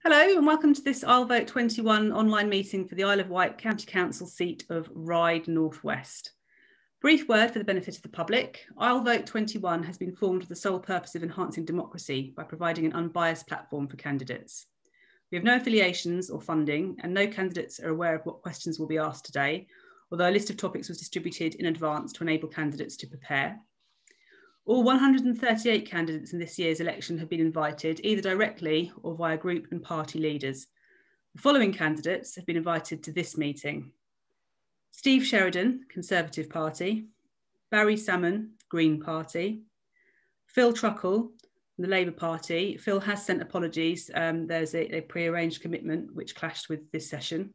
Hello and welcome to this IsleVote21 online meeting for the Isle of Wight County Council seat of Ryde North West. Brief word for the benefit of the public. IsleVote21 has been formed with the sole purpose of enhancing democracy by providing an unbiased platform for candidates. We have no affiliations or funding and no candidates are aware of what questions will be asked today, although a list of topics was distributed in advance to enable candidates to prepare. All 138 candidates in this year's election have been invited either directly or via group and party leaders. The following candidates have been invited to this meeting: Steve Sheridan, Conservative Party; Barry Salmon, Green Party; Phil Truckel, the Labour Party. Phil has sent apologies. There's a pre-arranged commitment which clashed with this session.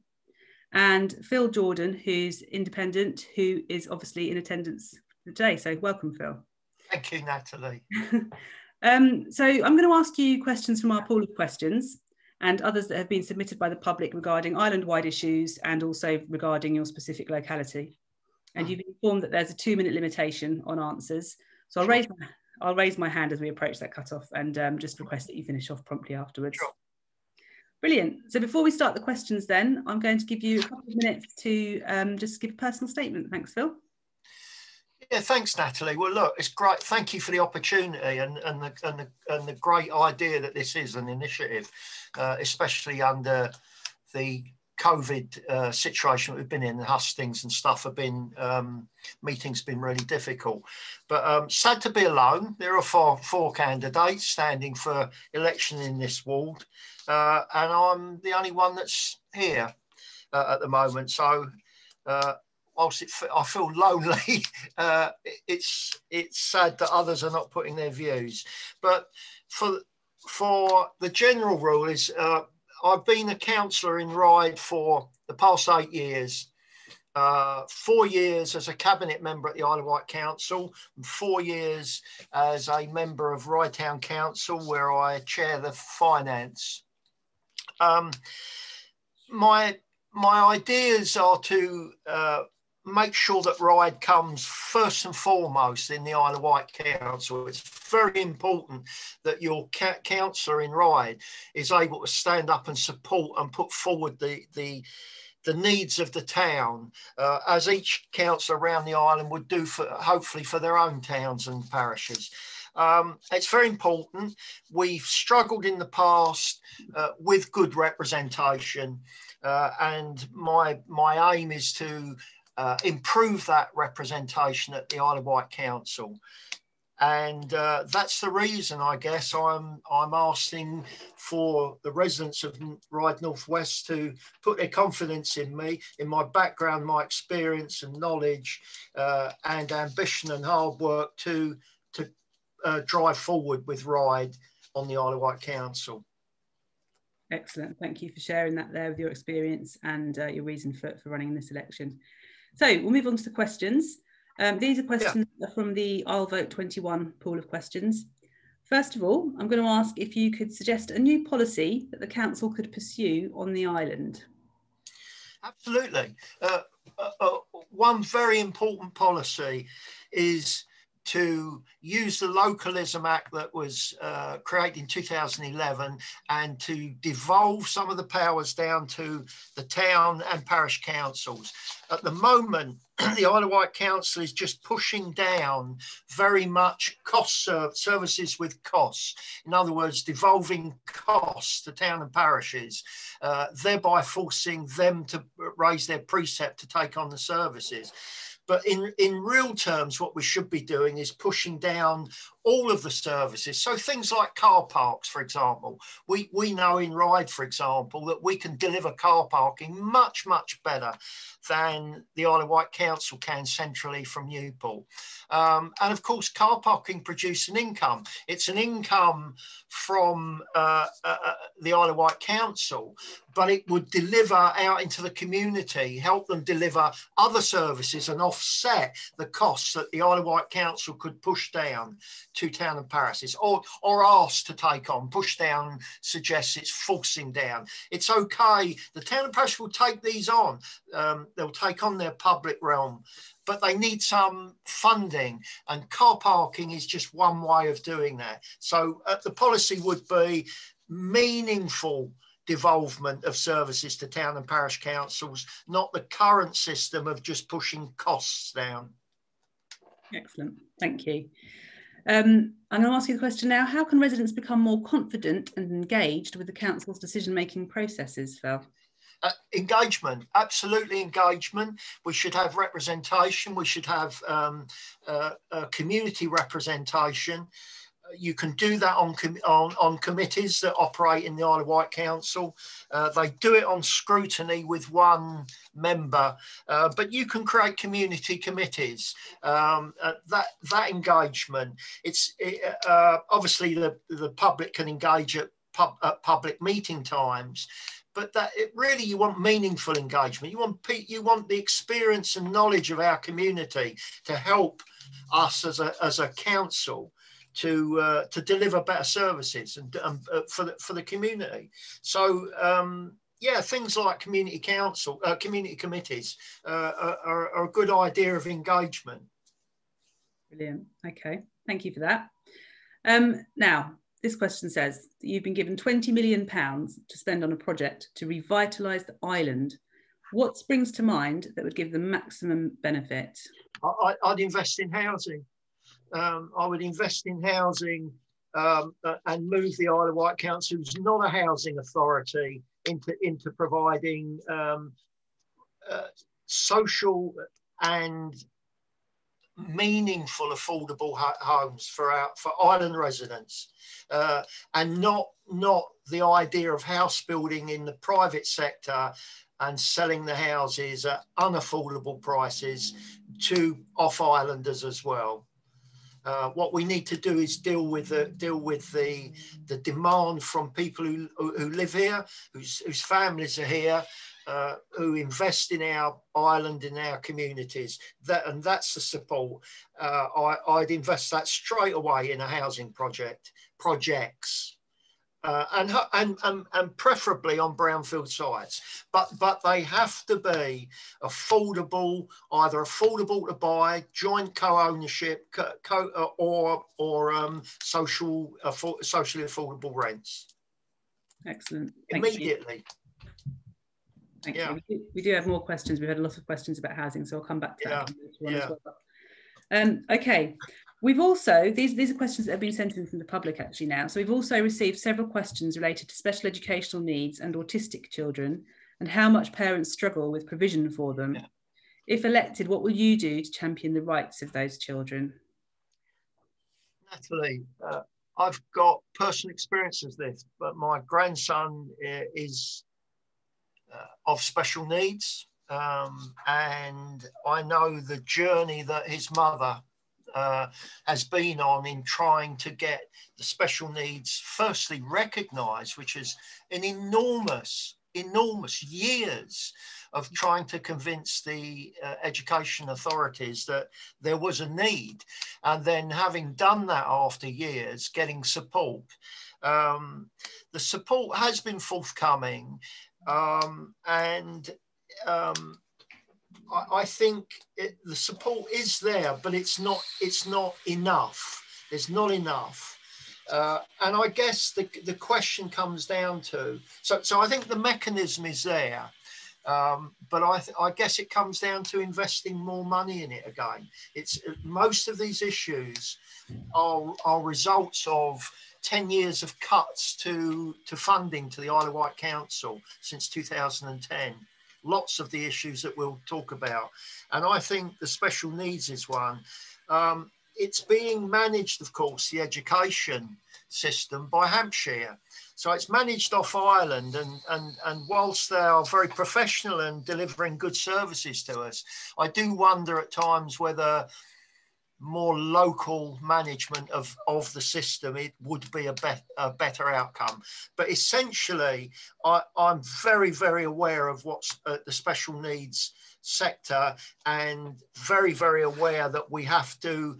And Phil Jordan, who's independent, who is obviously in attendance today. So welcome, Phil. Thank you, Natalie. So I'm going to ask you questions from our pool of questions and others that have been submitted by the public regarding island-wide issues and also regarding your specific locality. And you've been informed that there's a 2-minute limitation on answers. So I'll raise my hand as we approach that cutoff and just request that you finish off promptly afterwards. Sure. Brilliant. So before we start the questions then, I'm going to give you a couple of minutes to just give a personal statement. Thanks, Phil. Yeah, thanks, Natalie. Well, look, it's great. Thank you for the opportunity and the great idea that this is an initiative, especially under the COVID situation we've been in. The hustings and stuff have been, meetings been really difficult. But sad to be alone. There are four candidates standing for election in this ward, and I'm the only one that's here at the moment. So. Whilst I feel lonely, it's sad that others are not putting their views. But for the general rule is, I've been a councillor in Ryde for the past 8 years. 4 years as a cabinet member at the Isle of Wight Council, and 4 years as a member of Ryde Town Council, where I chair the finance. My ideas are to make sure that Ryde comes first and foremost in the Isle of Wight Council. It's very important that your councillor in Ryde is able to stand up and support and put forward the needs of the town, as each councillor around the island would do hopefully for their own towns and parishes. It's very important. We've struggled in the past with good representation, and my aim is to improve that representation at the Isle of Wight Council. And that's the reason, I guess, I'm asking for the residents of Ryde North West to put their confidence in me, in my background, my experience and knowledge, and ambition and hard work to drive forward with Ryde on the Isle of Wight Council. Excellent. Thank you for sharing that there with your experience and your reason for running this election. So we'll move on to the questions. These are questions from the IsleVote21 pool of questions. First of all, I'm going to ask if you could suggest a new policy that the council could pursue on the island. Absolutely. One very important policy is to use the Localism Act that was created in 2011 and to devolve some of the powers down to the town and parish councils. At the moment, the Isle of Wight Council is just pushing down very much services with costs. In other words, devolving costs to town and parishes, thereby forcing them to raise their precept to take on the services. But in real terms, what we should be doing is pushing down all of the services. So things like car parks, for example. We know in Ryde, for example, that we can deliver car parking much, much better than the Isle of Wight Council can centrally from Newport. And of course, car parking produces an income. It's an income from the Isle of Wight Council, but it would deliver out into the community, help them deliver other services and offset the costs that the Isle of Wight Council could push down to town and parishes, or asked to take on. Push down suggests it's forcing down. It's okay. The town and parish will take these on. They'll take on their public realm, but they need some funding, and car parking is just one way of doing that. So the policy would be meaningful devolvement of services to town and parish councils, not the current system of just pushing costs down. Excellent, thank you. I'm going to ask you the question now. How can residents become more confident and engaged with the council's decision-making processes, Phil? Engagement, absolutely engagement. We should have representation. We should have community representation. You can do that on committees that operate in the Isle of Wight Council. They do it on scrutiny with one member, but you can create community committees. That engagement, obviously the public can engage at public meeting times, but really you want meaningful engagement. You want the experience and knowledge of our community to help us as a council to deliver better services and for the community. So yeah, things like community committees are a good idea of engagement. Brilliant. Okay, thank you for that. Now, this question says that you've been given £20 million to spend on a project to revitalise the island. What springs to mind that would give the maximum benefit? I'd invest in housing. I would invest in housing and move the Isle of Wight Council, who's not a housing authority, into providing social and meaningful, affordable homes for island residents, and not the idea of house building in the private sector and selling the houses at unaffordable prices to off-islanders as well. What we need to do is deal with the demand from people who live here, whose families are here, who invest in our island, in our communities. That's the support. I'd invest that straight away in a housing projects. And preferably on brownfield sites, but they have to be affordable, either affordable to buy, joint co-ownership, or socially affordable rents. Excellent. Immediately. Thank you. We do have more questions. We've had a lot of questions about housing, so I'll come back to that as well. Okay. We've also, these are questions that have been sent in from the public actually now. So we've also received several questions related to special educational needs and autistic children and how much parents struggle with provision for them. Yeah. If elected, what will you do to champion the rights of those children? Natalie, I've got personal experience of this, but my grandson is of special needs, and I know the journey that his mother has been on in trying to get the special needs firstly recognised, which is an enormous years of trying to convince the education authorities that there was a need, and then having done that after years, getting support. The support has been forthcoming, and I think the support is there, but it's not enough. It's not enough. And I guess the question comes down to, so I think the mechanism is there, but I guess it comes down to investing more money in it again. Most of these issues are results of 10 years of cuts to funding to the Isle of Wight Council since 2010. Lots of the issues that we'll talk about. And I think the special needs is one. It's being managed, of course, the education system by Hampshire. So it's managed off island, and whilst they are very professional and delivering good services to us, I do wonder at times whether more local management of the system, it would be a better outcome. But essentially, I'm very, very aware of what's the special needs sector, and very, very aware that we have to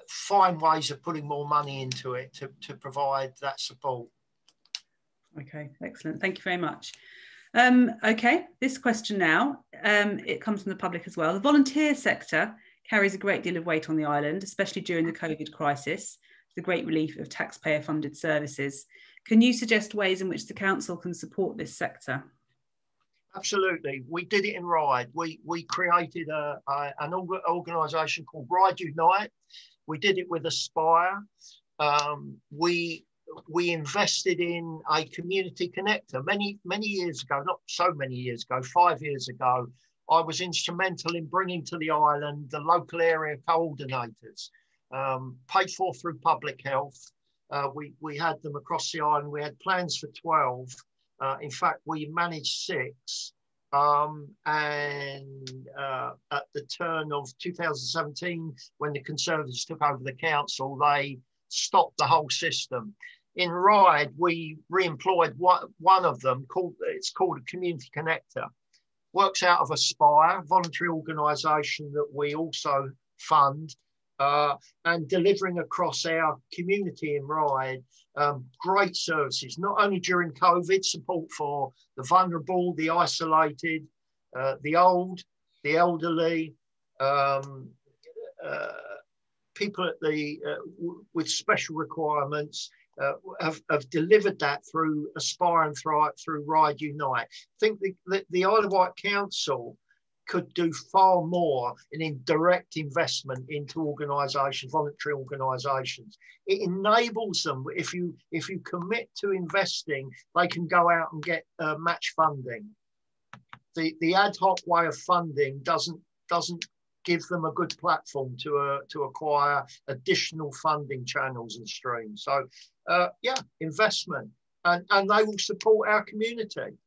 find ways of putting more money into it to provide that support. Okay, excellent. Thank you very much. Okay, this question now, it comes from the public as well. The volunteer sector carries a great deal of weight on the island, especially during the COVID crisis. the great relief of taxpayer-funded services. Can you suggest ways in which the council can support this sector? Absolutely. We did it in Ryde. We created an organisation called Ryde Unite. We did it with Aspire. We invested in a community connector many years ago, not so many years ago, 5 years ago. I was instrumental in bringing to the island the local area coordinators, paid for through public health. We had them across the island. We had plans for 12. In fact, we managed 6. And at the turn of 2017, when the Conservatives took over the council, they stopped the whole system. In Ryde, we re-employed one of them, it's called a community connector. Works out of Aspire, voluntary organisation that we also fund, and delivering across our community in Ryde great services, not only during COVID, support for the vulnerable, the isolated, the old, the elderly, people at with special requirements. Have delivered that through Aspire and Thrive, through Ryde Unite. I think the Isle of Wight Council could do far more in direct investment into organisations, voluntary organisations. It enables them, if you commit to investing, they can go out and get match funding. The ad hoc way of funding doesn't give them a good platform to acquire additional funding channels and streams. So yeah, investment, and they will support our community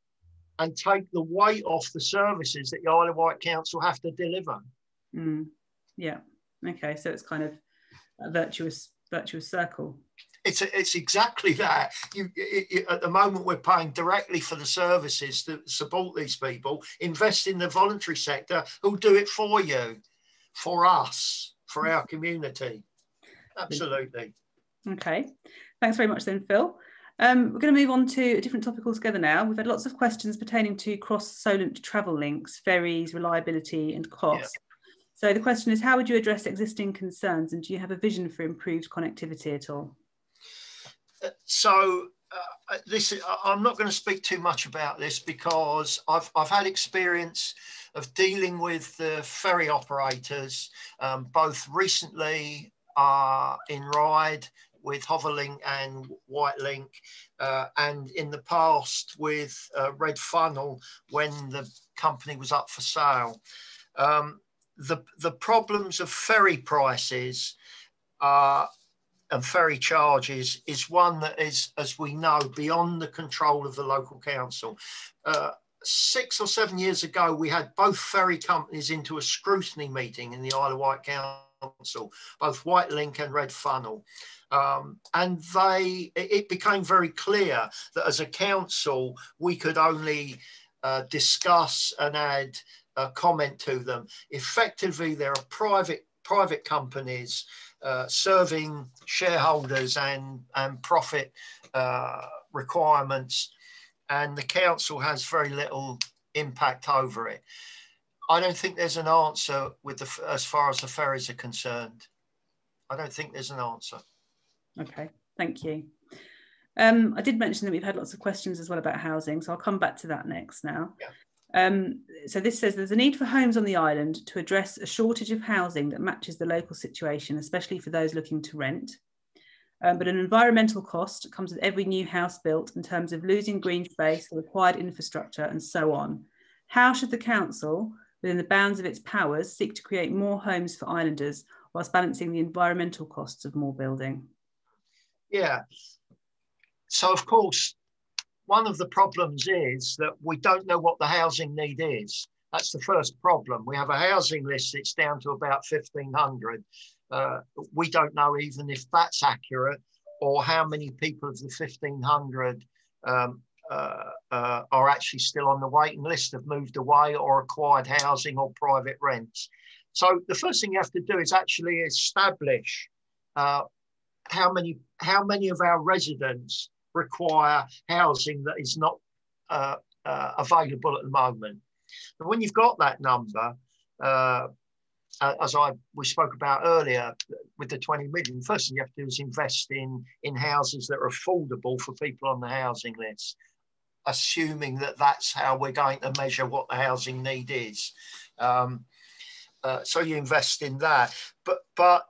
and take the weight off the services that the Isle of Wight Council have to deliver. Yeah. Okay. So it's kind of a virtuous circle. It's exactly that. At the moment, we're paying directly for the services that support these people. Invest in the voluntary sector who'll do it for you, for us, for our community. Absolutely. Okay. Thanks very much then, Phil. We're going to move on to a different topic altogether now. We've had lots of questions pertaining to cross-Solent travel links, ferries, reliability and cost. Yeah. So the question is, how would you address existing concerns, and do you have a vision for improved connectivity at all? I'm not going to speak too much about this because I've had experience of dealing with the ferry operators, both recently in Ryde with Hoverlink and Whitelink, and in the past with Red Funnel when the company was up for sale. The problems of ferry prices and ferry charges is one that is, as we know, beyond the control of the local council. 6 or 7 years ago, we had both ferry companies into a scrutiny meeting in the Isle of Wight Council, both Whitelink and Red Funnel. And it became very clear that as a council, we could only discuss and add comment to them. Effectively, there are private companies serving shareholders and profit requirements, and the council has very little impact over it. I don't think there's an answer as far as the ferries are concerned. I don't think there's an answer. Okay, thank you. I did mention that we've had lots of questions as well about housing, so I'll come back to that next now. Yeah. So this says there's a need for homes on the island to address a shortage of housing that matches the local situation, especially for those looking to rent. But an environmental cost comes with every new house built in terms of losing green space, the required infrastructure, and so on. How should the council, within the bounds of its powers, seek to create more homes for islanders whilst balancing the environmental costs of more building? Yeah. So, of course, one of the problems is that we don't know what the housing need is. That's the first problem. We have a housing list that's down to about 1,500. We don't know even if that's accurate or how many people of the 1,500 are actually still on the waiting list, have moved away or acquired housing or private rents. So the first thing you have to do is actually establish how many of our residents require housing that is not available at the moment. And when you've got that number, as we spoke about earlier with the 20 million, first thing you have to do is invest in houses that are affordable for people on the housing list, assuming that that's how we're going to measure what the housing need is. So you invest in that. But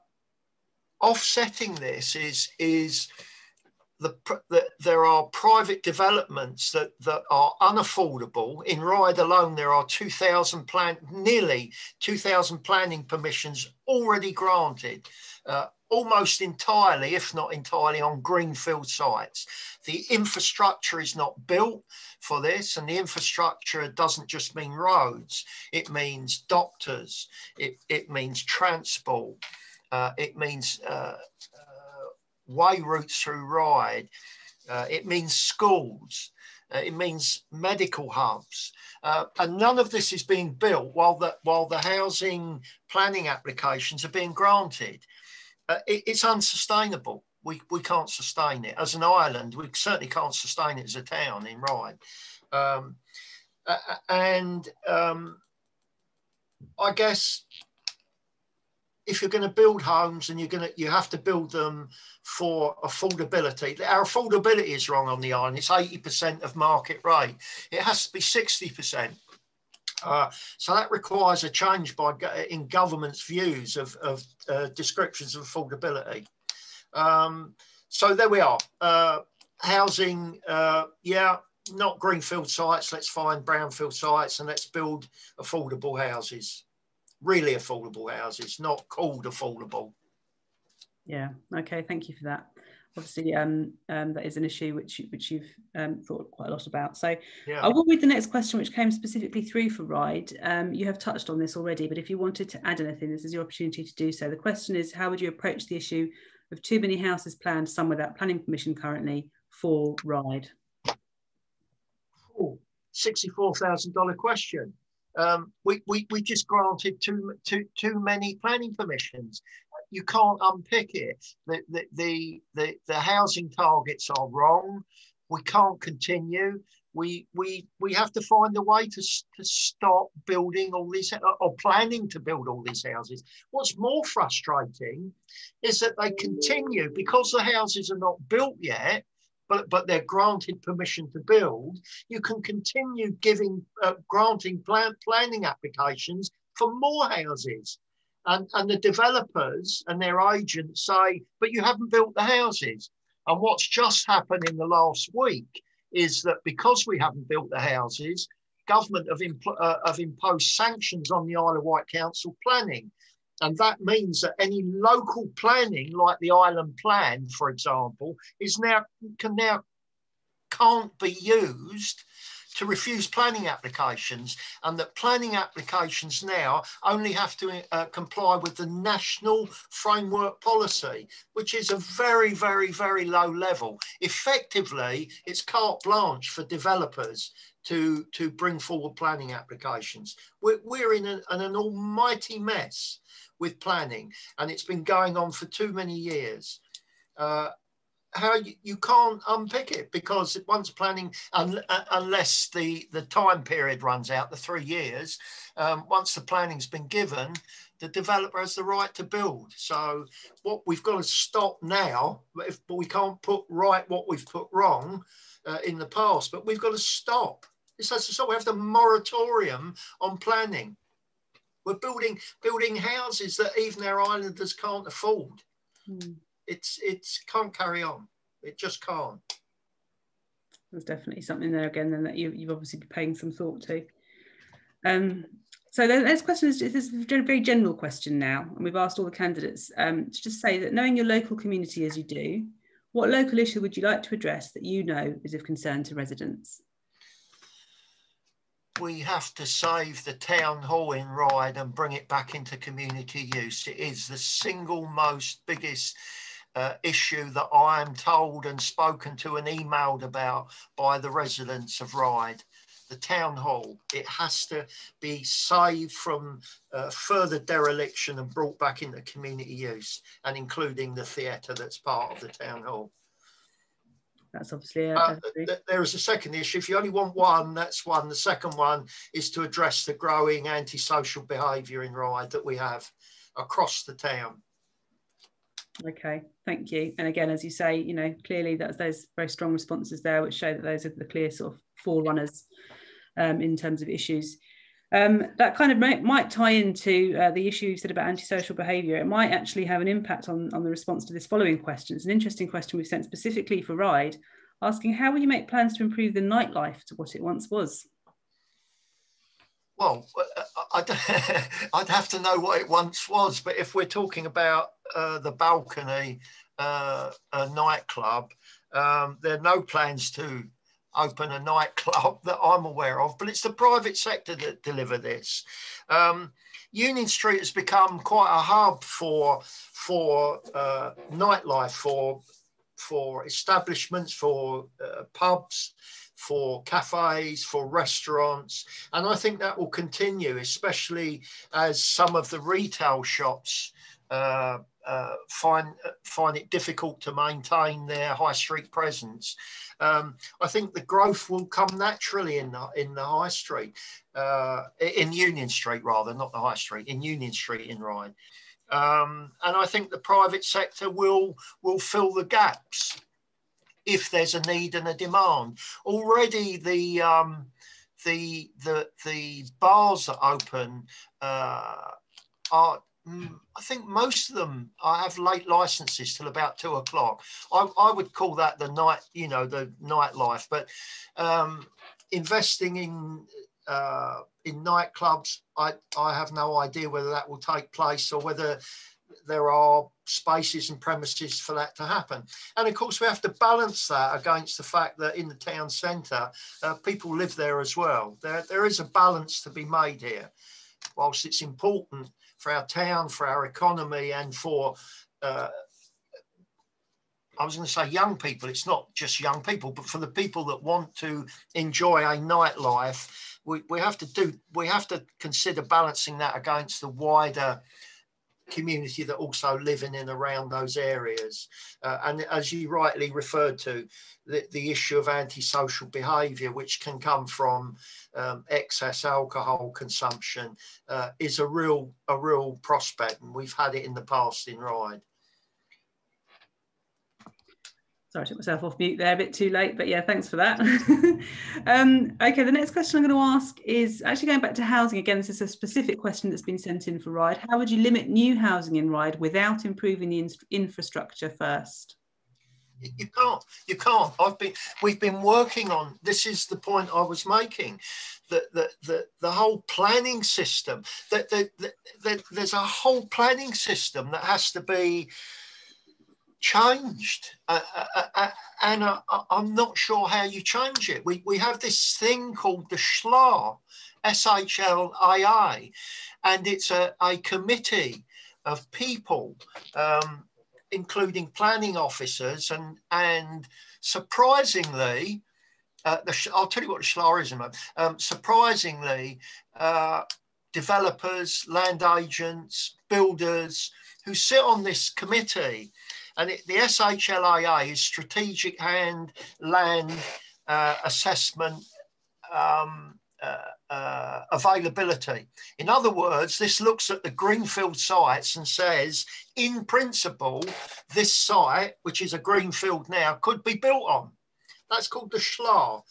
offsetting this is there are private developments that are unaffordable. In Ryde alone, there are nearly 2,000 planning permissions already granted, almost entirely, if not entirely, on greenfield sites. The infrastructure is not built for this, and the infrastructure doesn't just mean roads. It means doctors, it means transport, it means way routes through Ryde, it means schools, it means medical hubs, and none of this is being built while the housing planning applications are being granted. It's unsustainable. We can't sustain it as an island. We certainly can't sustain it as a town in Ryde, and I guess if you're going to build homes and you have to build them for affordability. Our affordability is wrong on the island. It's 80% of market rate. It has to be 60%. So that requires a change in government's views of descriptions of affordability. So there we are. Housing, yeah, not greenfield sites. Let's find brownfield sites and let's build affordable houses. Really affordable houses, not called affordable. Yeah, okay, thank you for that. Obviously, that is an issue which you've thought quite a lot about. So yeah. I will read the next question, which came specifically through for Ryde. You have touched on this already, but if you wanted to add anything, this is your opportunity to do so. The question is, how would you approach the issue of too many houses planned, some without planning permission currently, for Ryde? Oh, $64,000 question. We just granted too many planning permissions. You can't unpick it. The housing targets are wrong. We can't continue. We have to find a way to stop building all these or planning to build all these houses. What's more frustrating is that they continue because the houses are not built yet. But they're granted permission to build. You can continue granting planning applications for more houses. And the developers and their agents say, but you haven't built the houses. And what's just happened in the last week is that because we haven't built the houses, government have imposed sanctions on the Isle of Wight Council planning. And that means that any local planning, like the island plan, for example, can't be used to refuse planning applications, and that planning applications now only have to comply with the national framework policy, which is a very, very, very low level. Effectively, it's carte blanche for developers to bring forward planning applications. We're in an almighty mess with planning, and it's been going on for too many years. How you can't unpick it, because once planning, unless the time period runs out, the 3 years, once the planning's been given, the developer has the right to build. So what we've got to stop now, but we can't put right what we've put wrong in the past, but we've got to stop. This has to stop. We have the moratorium on planning. We're building houses that even our islanders can't afford. It's can't carry on. It just can't. There's definitely something there again then that you've obviously been paying some thought to. So the next question is a very general question now, and we've asked all the candidates to just say that, knowing your local community as you do, what local issue would you like to address that you know is of concern to residents? We have to save the town hall in Ryde and bring it back into community use. It is the single most biggest issue that I am told and spoken to and emailed about by the residents of Ryde. The town hall, it has to be saved from further dereliction and brought back into community use, and including the theatre that's part of the town hall. That's obviously there is a second issue. If you only want one, that's one. The second one is to address the growing antisocial behaviour in Ryde that we have across the town. Okay, thank you. And again, as you say, you know, clearly there's very strong responses there, which show that those are the clear sort of forerunners in terms of issues. That kind of might tie into the issue you said about antisocial behaviour. It might actually have an impact on the response to this following question. It's an interesting question we've sent specifically for Ryde, asking how will you make plans to improve the nightlife to what it once was? Well, I'd have to know what it once was, but if we're talking about the balcony nightclub, there are no plans to open a nightclub that I'm aware of, but it's the private sector that deliver this. Union Street has become quite a hub for nightlife, for establishments, for pubs, for cafes, for restaurants, and I think that will continue, especially as some of the retail shops find it difficult to maintain their high street presence. I think the growth will come naturally in the high street, in Union Street rather, not the high street, in Union Street in Ryde. And I think the private sector will fill the gaps if there's a need and a demand. Already the bars that open are, I think most of them have late licenses till about 2 o'clock. I would call that the night, you know, the nightlife. But investing in nightclubs, I have no idea whether that will take place or whether there are spaces and premises for that to happen. And of course, we have to balance that against the fact that in the town centre, people live there as well. There is a balance to be made here. Whilst it's important for our town, for our economy, and for, I was going to say young people, it's not just young people, but for the people that want to enjoy a nightlife, we have to consider balancing that against the wider community that also live in and around those areas. And as you rightly referred to, the issue of antisocial behaviour, which can come from excess alcohol consumption, is a real prospect, and we've had it in the past in Ryde. Sorry, I took myself off mute there a bit too late, but yeah, thanks for that. Okay, the next question I'm going to ask is actually going back to housing again. This is a specific question that's been sent in for Ryde. How would you limit new housing in Ryde without improving the infrastructure first? You can't. We've been working on, this is the point I was making, that the whole planning system, there's a whole planning system that has to be changed, and I'm not sure how you change it. We have this thing called the SHLA, SHLAA, and it's a committee of people, including planning officers, and surprisingly, I'll tell you what the SHLA is in a moment. Surprisingly, developers, land agents, builders who sit on this committee. And the SHLAA is Strategic Land Assessment Availability. In other words, this looks at the greenfield sites and says, in principle, this site, which is a greenfield now, could be built on. That's called the SHLA.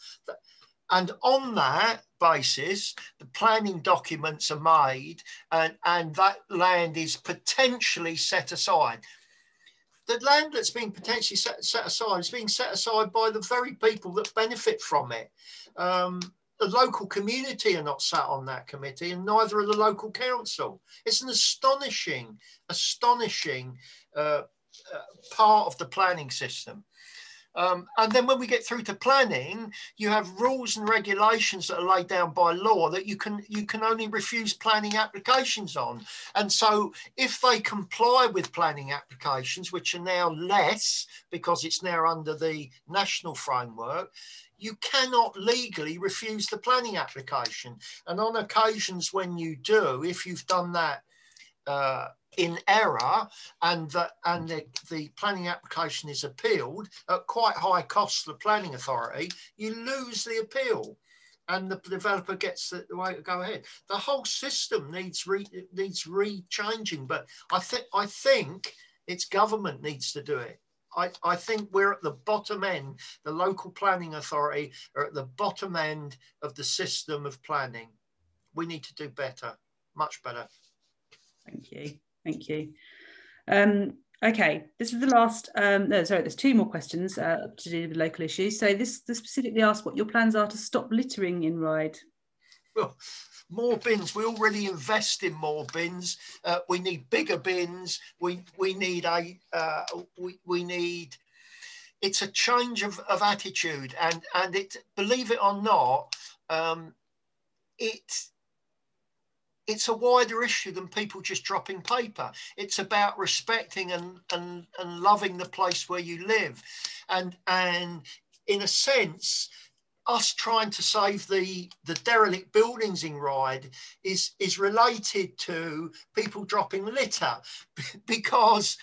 And on that basis, the planning documents are made, and that land is potentially set aside. The land that's being potentially set aside is being set aside by the very people that benefit from it. The local community are not sat on that committee, and neither are the local council. It's an astonishing part of the planning system. And then when we get through to planning, you have rules and regulations that are laid down by law that you can only refuse planning applications on. And so if they comply with planning applications, which are now less because it's now under the national framework, you cannot legally refuse the planning application. And on occasions when you do, if you've done that in error and the planning application is appealed at quite high cost to the planning authority, you lose the appeal and the developer gets the way to go ahead. The whole system needs re-changing, but I think it's government needs to do it. I think we're at the bottom end. The local planning authority are at the bottom end of the system of planning. We need to do better, much better. Thank you. Thank you. Okay, this is the last, no, sorry, there's two more questions to do with local issues. So this specifically asks what your plans are to stop littering in Ryde. Well, more bins. We already invest in more bins. We need bigger bins. We need it's a change of attitude, and it, believe it or not, it's a wider issue than people just dropping paper. It's about respecting and loving the place where you live. And in a sense, us trying to save the derelict buildings in Ryde is related to people dropping litter, because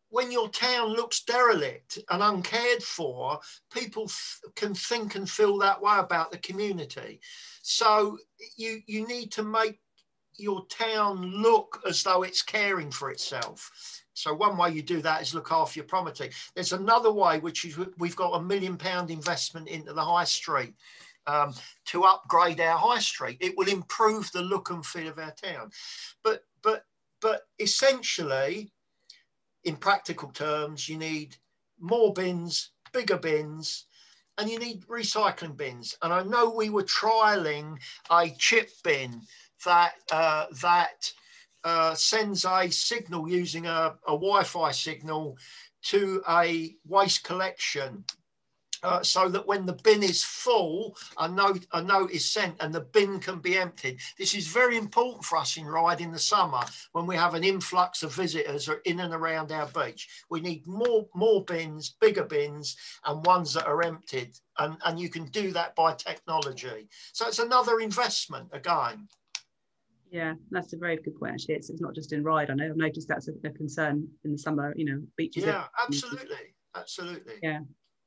when your town looks derelict and uncared for, people can think and feel that way about the community. So you need to make your town look as though it's caring for itself. So one way you do that is look after your property. There's another way, which is we've got £1 million investment into the high street to upgrade our high street. It will improve the look and feel of our town. But essentially, in practical terms, you need more bins, bigger bins, and you need recycling bins. And I know we were trialling a chip bin that sends a signal using a Wi-Fi signal to a waste collection, so that when the bin is full, a note is sent and the bin can be emptied. This is very important for us in Ryde in the summer when we have an influx of visitors in and around our beach. We need more bins, bigger bins, and ones that are emptied. And you can do that by technology. So it's another investment again. Yeah, that's a very good point. Actually, it's not just in Ryde. I know I've noticed that's a concern in the summer. You know, beaches. Yeah, absolutely. Yeah.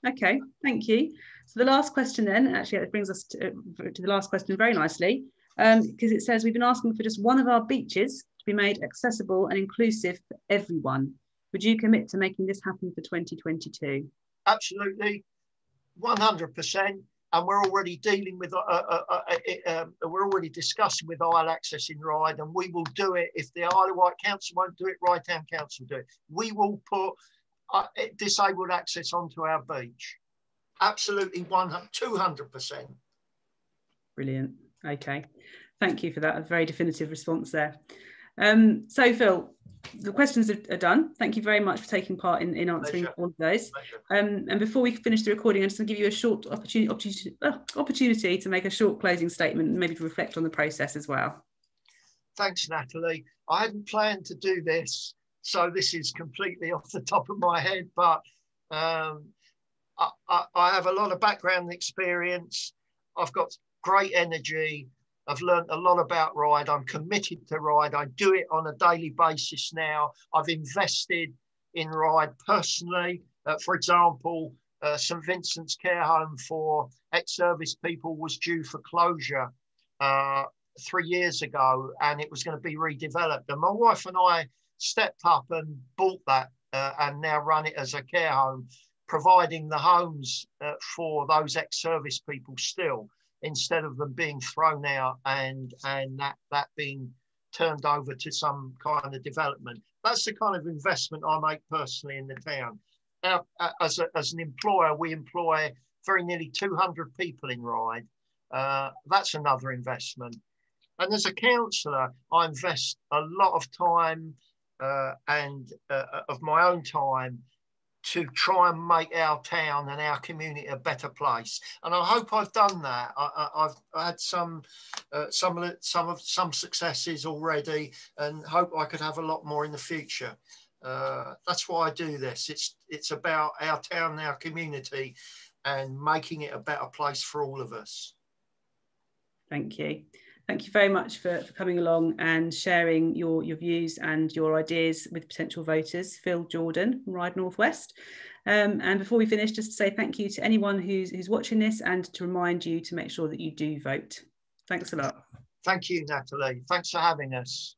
Okay, thank you. So the last question then, actually, it brings us to the last question very nicely, because it says we've been asking for just one of our beaches to be made accessible and inclusive for everyone. Would you commit to making this happen for 2022? Absolutely, 100%. And we're already dealing with, we're already discussing with Isle Access in Ryde, and we will do it. If the Isle of Wight Council won't do it, Ryde Town Council will do it. We will put disabled access onto our beach. Absolutely, 200%. Brilliant. Okay, thank you for that. A very definitive response there. So Phil, the questions are done. Thank you very much for taking part in answering all of those. And before we finish the recording, I'm just going to give you a short opportunity to make a short closing statement and maybe to reflect on the process as well. Thanks, Natalie. I hadn't planned to do this, so this is completely off the top of my head, but I have a lot of background experience. I've got great energy. I've learned a lot about Ryde. I'm committed to Ryde. I do it on a daily basis now. I've invested in Ryde personally. For example, St Vincent's Care Home for ex-service people was due for closure 3 years ago, and it was going to be redeveloped. And my wife and I stepped up and bought that and now run it as a care home, providing the homes for those ex-service people still, instead of them being thrown out and that being turned over to some kind of development. That's the kind of investment I make personally in the town. Now, as an employer, we employ very nearly 200 people in Ryde. That's another investment. And as a councillor, I invest a lot of time and of my own time to try and make our town and our community a better place. And I hope I've done that. I've had some successes already, and hope I could have a lot more in the future. That's why I do this. It's about our town and our community and making it a better place for all of us. Thank you. Thank you very much for coming along and sharing your views and your ideas with potential voters. Phil Jordan, Ryde North West. And before we finish, just to say thank you to anyone who's watching this, and to remind you to make sure that you do vote. Thanks a lot. Thank you, Natalie. Thanks for having us.